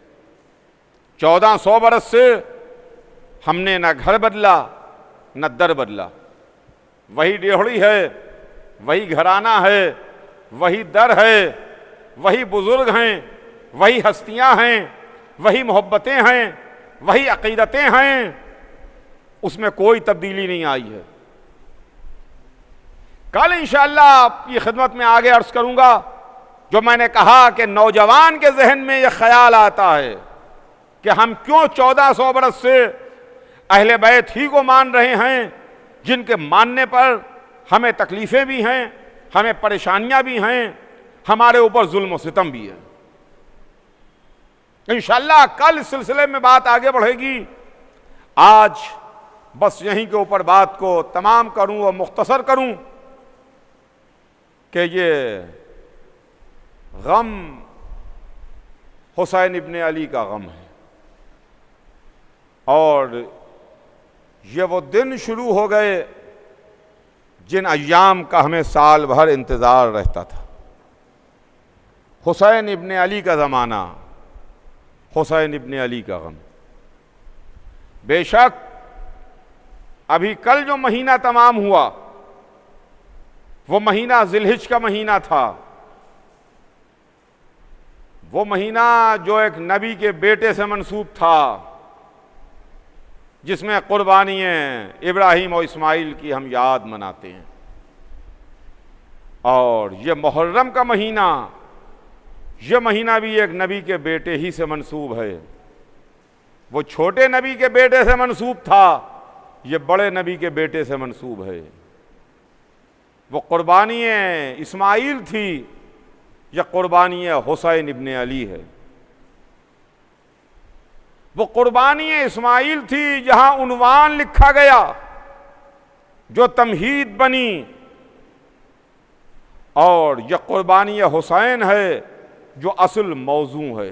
1400 बरस से हमने न घर बदला न दर बदला। वही डेहड़ी है, वही घराना है, वही दर है, वही बुजुर्ग हैं, वही हस्तियां हैं, वही मोहब्बतें हैं, वही अक़ीदतें हैं, उसमें कोई तब्दीली नहीं आई है। कल इंशाअल्लाह आपकी खिदमत में आगे अर्ज करूंगा जो मैंने कहा कि नौजवान के जहन में यह ख्याल आता है कि हम क्यों 1400 बरस से अहले बैत ही को मान रहे हैं, जिनके मानने पर हमें तकलीफ़ें भी हैं, हमें परेशानियां भी हैं, हमारे ऊपर जुल्म और सितम भी है। इंशाअल्लाह कल इस सिलसिले में बात आगे बढ़ेगी। आज बस यहीं के ऊपर बात को तमाम करूं और मुख्तसर करूं कि ये गम हुसैन इब्ने अली का गम है और ये वो दिन शुरू हो गए जिन अय्याम का हमें साल भर इंतज़ार रहता था। हुसैन इब्ने अली का ज़माना, हुसैन इब्ने अली का गम। बेशक अभी कल जो महीना तमाम हुआ वो महीना ज़िलहिज का महीना था, वो महीना जो एक नबी के बेटे से मंसूब था, जिसमें कुर्बानियाँ इब्राहीम और इस्माइल की हम याद मनाते हैं। और ये मुहर्रम का महीना, यह महीना भी एक नबी के बेटे ही से मंसूब है। वो छोटे नबी के बेटे से मंसूब था, ये बड़े नबी के बेटे से मंसूब है। वो कुर्बानियाँ इस्माइल थी, यह कुर्बानियाँ हुसैन इब्ने अली है। वो कुर्बानियाँ इस्माइल थी जहां उन्वान लिखा गया जो तमहीद बनी, और यह कुर्बानियाँ हुसैन है जो असल मौजू है,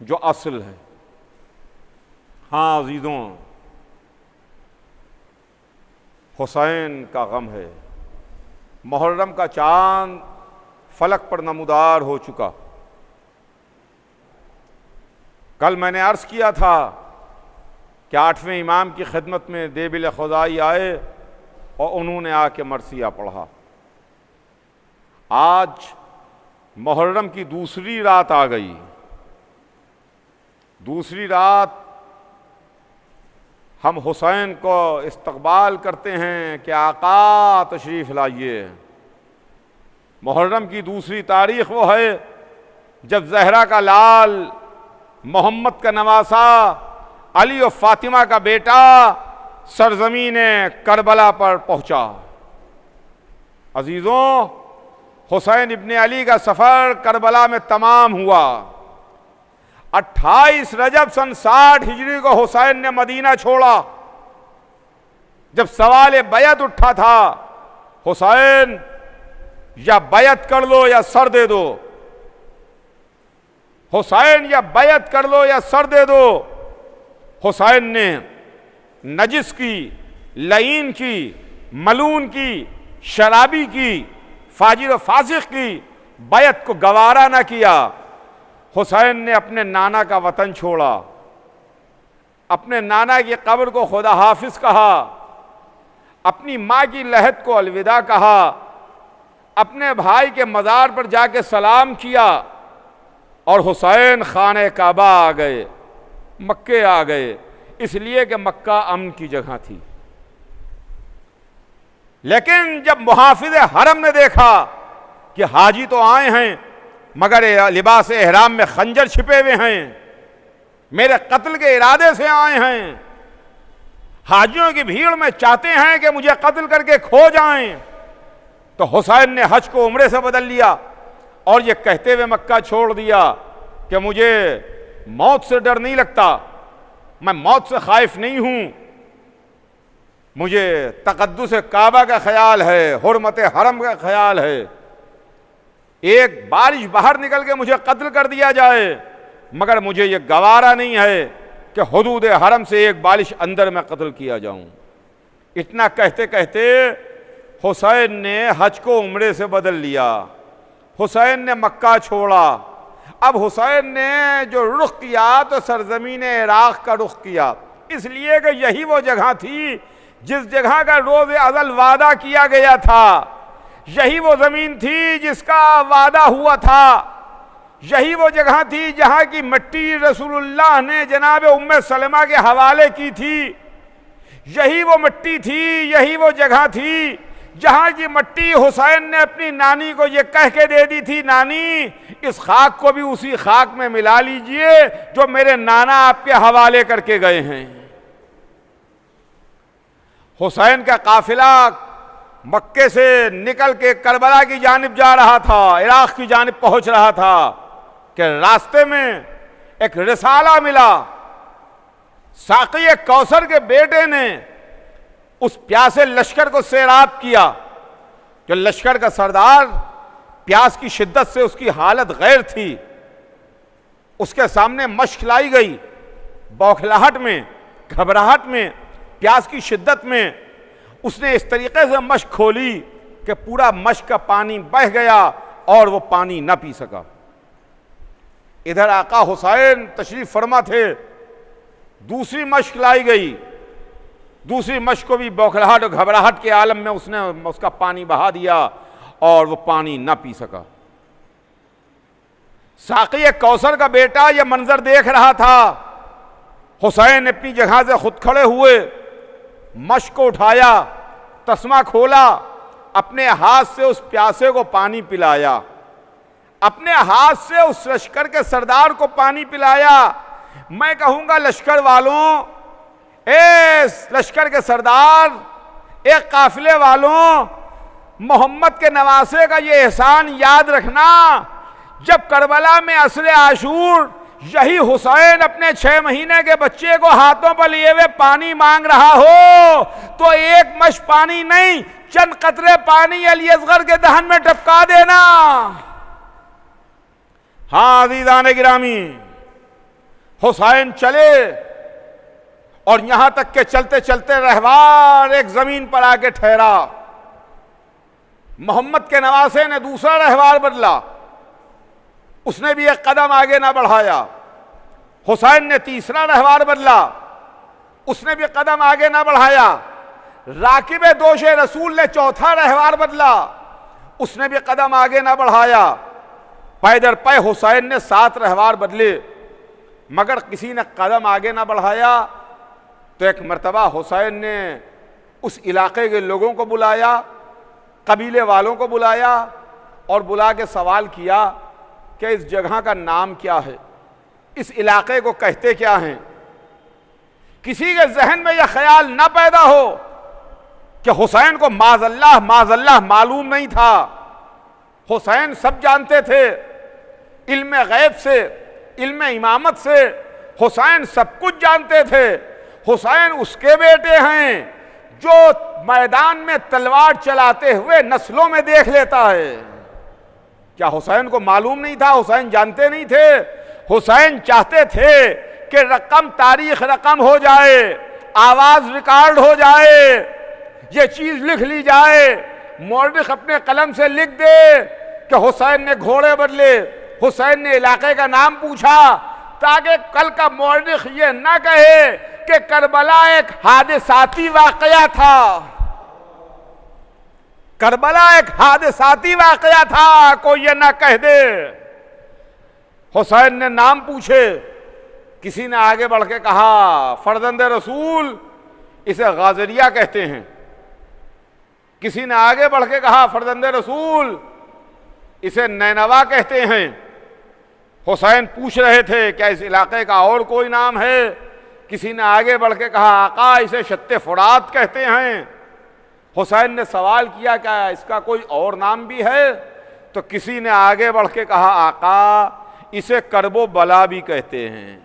जो असल है। हाँ अजीजों, हुसैन का गम है। मुहर्रम का चांद फलक पर नमूदार हो चुका। कल मैंने अर्ज किया था कि 8वें इमाम की खिदमत में देबिल खुदाई आए और उन्होंने आके मरसिया पढ़ा। आज मुहर्रम की दूसरी रात आ गई। दूसरी रात हम हुसैन को इस्तकबाल करते हैं कि आका तशरीफ़ लाइए। मुहर्रम की दूसरी तारीख वो है जब ज़हरा का लाल, मोहम्मद का नवासा, अली और फातिमा का बेटा सरजमीन करबला पर पहुंचा। अजीज़ों, हुसैन इब्ने अली का सफ़र करबला में तमाम हुआ। 28 रजब सन 60 हिजरी को हुसैन ने मदीना छोड़ा। जब सवाल बैत उठा था, हुसैन या बैत कर लो या सर दे दो, हुसैन या बैत कर लो या सर दे दो, हुसैन ने नजिस की, लईन की, मलून की, शराबी की, फाजिर व फासिक की बैत को गवारा न किया। हुसैन ने अपने नाना का वतन छोड़ा, अपने नाना की कब्र को खुदा हाफिज कहा, अपनी माँ की लहद को अलविदा कहा, अपने भाई के मज़ार पर जाके सलाम किया और हुसैन खाने काबा आ गए, मक्के आ गए, इसलिए कि मक्का अमन की जगह थी। लेकिन जब मुहाफिज हरम ने देखा कि हाजी तो आए हैं मगर लिबास एहराम में खंजर छिपे हुए हैं, मेरे कत्ल के इरादे से आए हैं, हाजियों की भीड़ में चाहते हैं कि मुझे कत्ल करके खो जाएं, तो हुसैन ने हज को उम्रे से बदल लिया और ये कहते हुए मक्का छोड़ दिया कि मुझे मौत से डर नहीं लगता, मैं मौत से खाइफ नहीं हूं, मुझे तक़द्दुस काबा का ख्याल है, हुर्मत हरम का ख्याल है। एक बारिश बाहर निकल के मुझे कत्ल कर दिया जाए मगर मुझे ये गवारा नहीं है कि हुदूद हरम से एक बारिश अंदर में कत्ल किया जाऊं। इतना कहते कहते हुसैन ने हज को उम्रे से बदल लिया, हुसैन ने मक्का छोड़ा। अब हुसैन ने जो रुख किया तो सरजमीन इराक़ का रुख किया, इसलिए कि यही वो जगह थी जिस जगह का रोज़ अज़ल वादा किया गया था, यही वो ज़मीन थी जिसका वादा हुआ था, यही वो जगह थी जहाँ की मिट्टी रसूलुल्लाह ने जनाब उम्मे सलमा के हवाले की थी, यही वो मिट्टी थी, यही वो जगह थी जहाँ की मिट्टी हुसैन ने अपनी नानी को ये कह के दे दी थी, नानी इस खाक को भी उसी खाक में मिला लीजिए जो मेरे नाना आपके हवाले करके गए हैं। हुसैन का काफिला मक्के से निकल के करबला की जानिब जा रहा था, इराक़ की जानिब पहुंच रहा था कि रास्ते में एक रिसाला मिला। साक़ी कौसर के बेटे ने उस प्यासे लश्कर को सैराब किया। जो लश्कर का सरदार, प्यास की शिद्दत से उसकी हालत गैर थी, उसके सामने मश्क लाई गई। बौखलाहट में, घबराहट में, प्यास की शिद्दत में उसने इस तरीके से मश्क खोली कि पूरा मश्क का पानी बह गया और वो पानी न पी सका। इधर आका हुसैन तशरीफ फरमा थे, दूसरी मश्क लाई गई, दूसरी मश्क को भी बौखलाहट और घबराहट के आलम में उसने उसका पानी बहा दिया और वो पानी न पी सका। साक़ी कौसर का बेटा यह मंजर देख रहा था। हुसैन अपनी जगह से खुद खड़े हुए, मश्क को उठाया, तस्मा खोला, अपने हाथ से उस प्यासे को पानी पिलाया, अपने हाथ से उस लश्कर के सरदार को पानी पिलाया। मैं कहूंगा लश्कर वालों, ए लश्कर के सरदार, एक काफिले वालों, मोहम्मद के नवासे का ये एहसान याद रखना, जब करबला में असरे आशूर यही हुसैन अपने 6 महीने के बच्चे को हाथों पर लिए हुए पानी मांग रहा हो तो एक मश पानी नहीं चंद कतरे पानी अली असगर के दहन में टपका देना। हाँ अज़ीज़ान गिरामी, हुसैन चले और यहां तक के चलते चलते रहवार एक जमीन पर आके ठहरा। मोहम्मद के नवासे ने दूसरा रहवार बदला, उसने भी एक कदम आगे ना बढ़ाया। हुसैन ने तीसरा रहवार बदला, उसने भी कदम आगे ना बढ़ाया। राकिब दोशे रसूल ने चौथा रहवार बदला, उसने भी कदम आगे ना बढ़ाया। पैदर पै हुसैन ने 7 रहवार बदले, मगर किसी ने कदम आगे ना बढ़ाया। तो एक मर्तबा हुसैन ने उस इलाके के लोगों को बुलाया, कबीले वालों को बुलाया और बुला के सवाल किया कि इस जगह का नाम क्या है, इस इलाके को कहते क्या हैं। किसी के जहन में यह ख्याल ना पैदा हो कि हुसैन को माज़अल्लाह मालूम नहीं था। हुसैन सब जानते थे, इल्म गैब से, इल्म इमामत से हुसैन सब कुछ जानते थे। हुसैन उसके बेटे हैं जो मैदान में तलवार चलाते हुए नस्लों में देख लेता है। क्या हुसैन को मालूम नहीं था? हुसैन जानते नहीं थे? हुसैन चाहते थे कि रकम तारीख रकम हो जाए, आवाज रिकॉर्ड हो जाए, ये चीज लिख ली जाए, मौरख अपने कलम से लिख दे कि हुसैन ने घोड़े बदले, हुसैन ने इलाके का नाम पूछा, ताकि कल का मौरख ये ना कहे कि करबला एक हादिसाती वाकया था, करबला एक हादिसाती वाकया था, कोई ये ना कह दे। हुसैन ने नाम पूछे, किसी ने आगे बढ़ के कहा फर्जंद रसूल, इसे गाजरिया कहते हैं। किसी ने आगे बढ़ के कहा फर्जंद रसूल, इसे नैनवा कहते हैं। हुसैन पूछ रहे थे क्या इस इलाके का और कोई नाम है? किसी ने आगे बढ़ के कहा आका, इसे शत्ते फुरात कहते हैं। हुसैन ने सवाल किया क्या इसका कोई और नाम भी है? तो किसी ने आगे बढ़ के कहा आका, इसे करबो बला भी कहते हैं।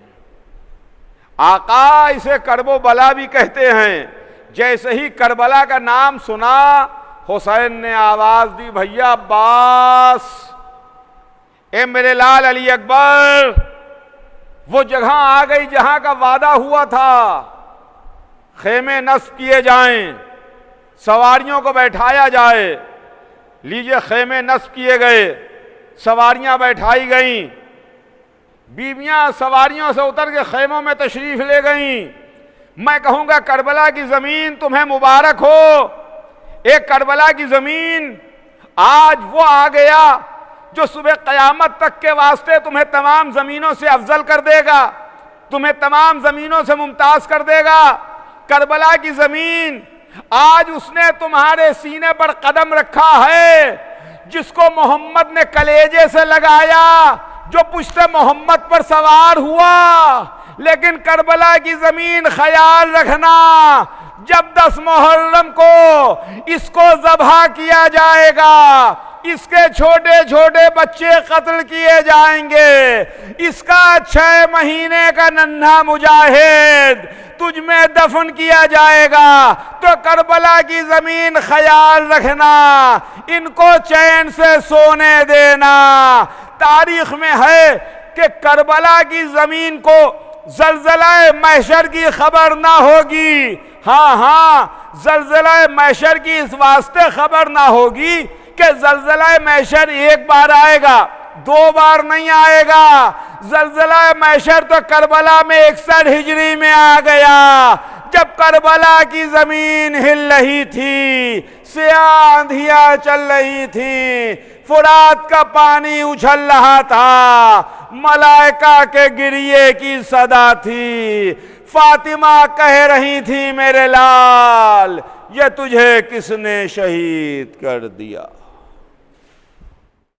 आका, इसे करबो बला भी कहते हैं। जैसे ही करबला का नाम सुना, हुसैन ने आवाज दी, भैया अब्बास, ए मेरे लाल अली अकबर, वो जगह आ गई जहां का वादा हुआ था। खेमे नस्ब किए जाएं, सवारियों को बैठाया जाए। लीजिए खेमे नस्ब किए गए, सवारियां बैठाई गईं, बीवियां सवारियों से उतर के खेमों में तशरीफ ले गईं। मैं कहूंगा करबला की जमीन तुम्हें मुबारक हो। एक करबला की जमीन आज वो आ गया जो सुबह कयामत तक के वास्ते तुम्हें तमाम जमीनों से अफजल कर देगा, तुम्हें तमाम जमीनों से मुमताज कर देगा। करबला की जमीन आज उसने तुम्हारे सीने पर कदम रखा है, जिसको मोहम्मद ने कलेजे से लगाया, जो पुश्ते मोहम्मद पर सवार हुआ। लेकिन करबला की जमीन ख्याल रखना, जब 10 मुहर्रम को इसको ज़ब्हा किया जाएगा, इसके छोटे छोटे बच्चे कत्ल किए जाएंगे, इसका 6 महीने का नन्हा मुजाहिद तुझ में दफन किया जाएगा। तो करबला की जमीन ख्याल रखना, इनको चैन से सोने देना। तारीख में है कि करबला की जमीन को ज़लज़ला महशर की खबर ना होगी। हाँ, ज़लज़ला महशर की इस वास्ते खबर ना होगी कि ज़लज़ला महशर एक बार आएगा, 2 बार नहीं आएगा। ज़लज़ला महशर तो करबला में 61 हिजरी में आ गया, जब करबला की जमीन हिल रही थी, सियाह आंधियां चल रही थी, फुरात का पानी उछल रहा था, मलाइका के गिरिए की सदा थी। फातिमा कह रही थी मेरे लाल, ये तुझे किसने शहीद कर दिया।